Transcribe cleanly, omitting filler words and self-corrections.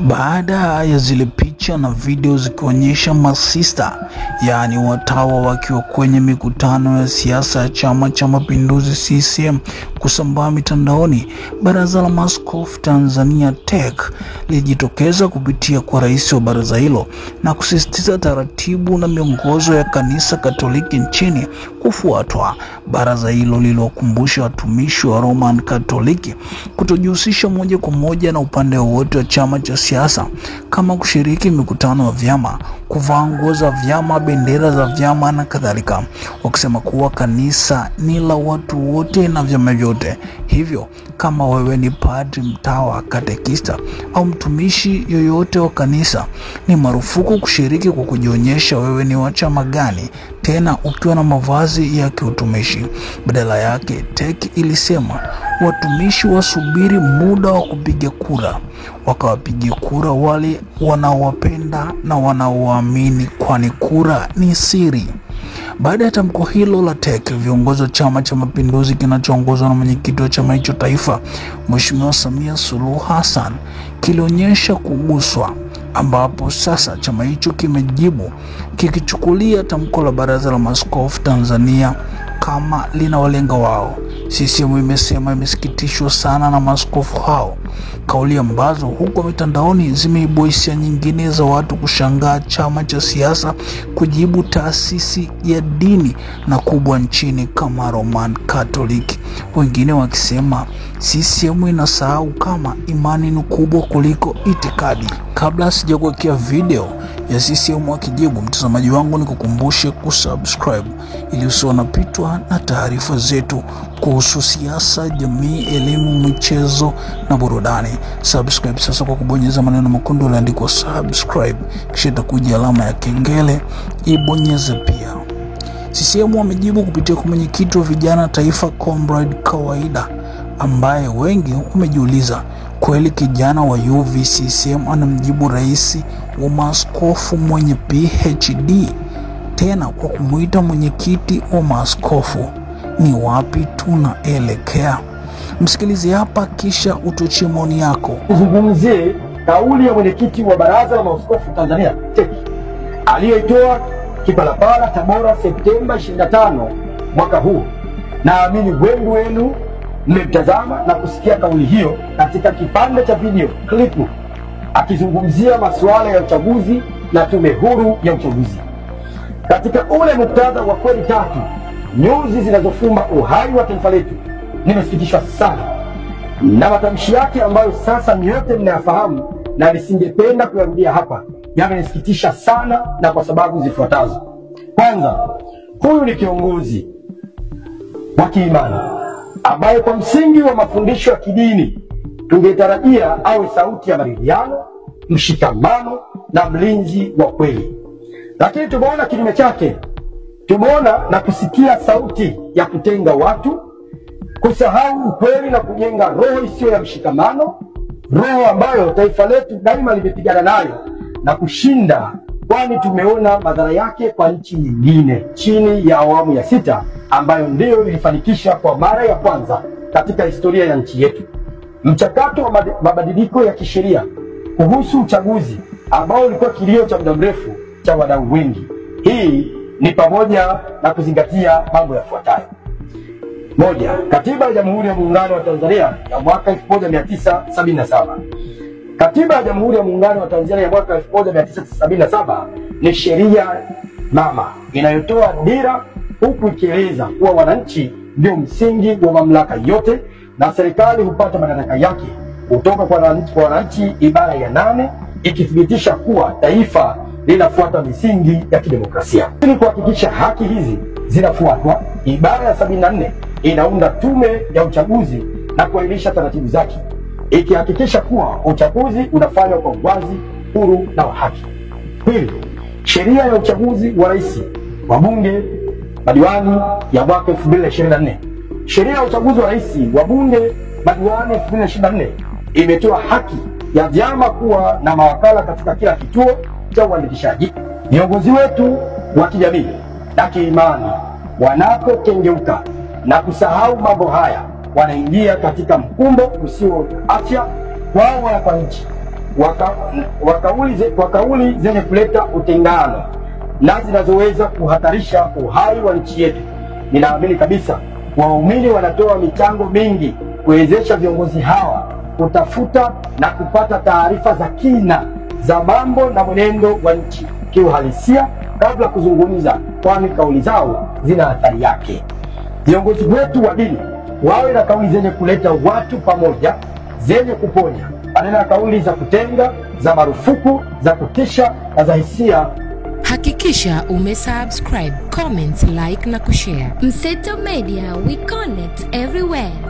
Baada ya zile picha na video zikionyesha masista, yaani watawa wakiwa kwenye mikutano ya siasa ya Chama cha Mapinduzi CCM kusambaa mitandaoni, Baraza la Maaskofu Tanzania TEC lilijitokeza kupitia kwa rais wa baraza hilo na kusisitiza taratibu na miongozo ya Kanisa Katoliki nchini kufuatwa. Baraza hilo liliwakumbusha watumishi wa Roman Katoliki kutojihusisha moja kwa moja na upande wowote wa chama cha siasa, kama kushiriki mikutano ya vyama, kuvaa nguo za vyama, bendera za vyama na kadhalika, wakisema kuwa kanisa ni la watu wote na vyama vyote. Hivyo kama wewe ni padri, mtawa, katekista au mtumishi yoyote wa kanisa, ni marufuku kushiriki kwa kujionyesha wewe ni wa chama gani, tena ukiwa na mavazi ya kiutumishi. Badala yake, TEC ilisema watumishi wasubiri muda wa kupiga kura, wakawapigia kura wale wanaowapenda na wanaowaamini, kwani kura ni siri. Baada ya tamko hilo la TEC, viongozi wa Chama cha Mapinduzi kinachoongozwa na mwenyekiti wa chama hicho taifa, Mheshimiwa Samia Suluhu Hassan, kilionyesha kuguswa, ambapo sasa chama hicho kimejibu kikichukulia tamko la Baraza la Maaskofu Tanzania kama linawalenga wao. CCM imesema imesikitishwa sana na maaskofu hao, kauli ambazo huko mitandaoni zimeibua hisia nyingine za watu kushangaa chama cha siasa kujibu taasisi ya dini na kubwa nchini kama Roman Catholic, wengine wakisema CCM inasahau kama imani ni kubwa kuliko itikadi. Kabla sijakuwekea video ya CCM wakijibu, mtazamaji wangu, ni kukumbushe kusubscribe ili usiwe unapitwa na taarifa zetu kuhusu siasa, jamii, elimu, michezo na burudani. Subscribe sasa kwa kubonyeza maneno mekundu yaliyoandikwa subscribe, kisha itakuja alama ya kengele, ibonyeze pia. CCM wamejibu kupitia kwa mwenyekiti wa vijana taifa Comrade Kawaida, ambaye wengi wamejiuliza, kweli kijana wa UVCCM anamjibu rais wa maaskofu mwenye PhD tena kwa kumuita mwenyekiti wa maaskofu? Ni wapi tunaelekea? Msikilize hapa kisha utochie maoni yako. Tuzungumzie kauli ya mwenyekiti wa Baraza la Maaskofu Tanzania TEC aliyetoa Kipalapala, Tabora, Septemba 25 mwaka huu. Naamini wengi wenu mmemtazama na kusikia kauli hiyo katika kipande cha video clip akizungumzia masuala ya uchaguzi na tume huru ya uchaguzi. Katika ule muktadha wa kweli tatu, nyuzi zinazofumba uhai wa taifa letu, nimesikitishwa sana na matamshi yake ambayo sasa nyote mnayafahamu na nisingependa kuyarudia hapa. Yamenisikitisha sana, na kwa sababu zifuatazo. Kwanza, huyu ni kiongozi wa kiimani ambaye kwa msingi wa mafundisho ya kidini tungetarajia awe sauti ya maridhiano, mshikamano na mlinzi wa kweli. Lakini tumeona kinyume chake. Tumeona na kusikia sauti ya kutenga watu, kusahau ukweli na kujenga roho isiyo ya mshikamano, roho ambayo taifa letu daima limepigana nayo na kushinda, kwani tumeona madhara yake kwa nchi nyingine chini ya awamu ya 6 ambayo ndio ilifanikisha kwa mara ya kwanza katika historia ya nchi yetu mchakato wa mabadiliko ya kisheria kuhusu uchaguzi ambao ulikuwa kilio cha muda mrefu cha wadau wengi. Hii ni pamoja na kuzingatia mambo yafuatayo. Moja, Katiba ya Jamhuri ya Muungano wa Tanzania ya mwaka 1977. Katiba ya Jamhuri ya Muungano wa Tanzania ya mwaka 1977 ni sheria mama inayotoa dira, huku ikieleza kuwa wananchi ndio msingi wa mamlaka yote na serikali hupata madaraka yake kutoka kwa wananchi, ibara ya 8 ikithibitisha kuwa taifa linafuata misingi ya kidemokrasia. Ili kuhakikisha haki hizi zinafuatwa, ibara ya 74 inaunda tume ya uchaguzi na kuainisha taratibu zake, ikihakikisha kuwa uchaguzi unafanywa kwa uwazi, huru na wa haki. Pili, sheria ya uchaguzi wa rais, wabunge, madiwani ya mwaka 2024. Sheria ya uchaguzi wa rais, wabunge, madiwani 2024 imetoa haki ya vyama kuwa na mawakala katika kila kituo cha uandikishaji. Viongozi wetu wa kijamii na kiimani. Wanapokengeuka na kusahau mambo haya, wanaingia katika mkumbo usio afya wao kwa nchi, kwa kauli zenye kuleta utengano na zinazoweza kuhatarisha uhai wa nchi yetu. Ninaamini kabisa waumini wanatoa michango mingi kuwezesha viongozi hawa kutafuta na kupata taarifa za kina za mambo na mwenendo wa nchi kiuhalisia kabla kuzungumza, kwani kauli zao zina athari yake. Viongozi wetu wa dini wawe na kauli zenye kuleta watu pamoja, zenye kuponya, badala ya kauli za kutenga, za marufuku, za kutisha na za hisia. Hakikisha umesubscribe, comment, like na kushare. Mseto Media, we connect everywhere.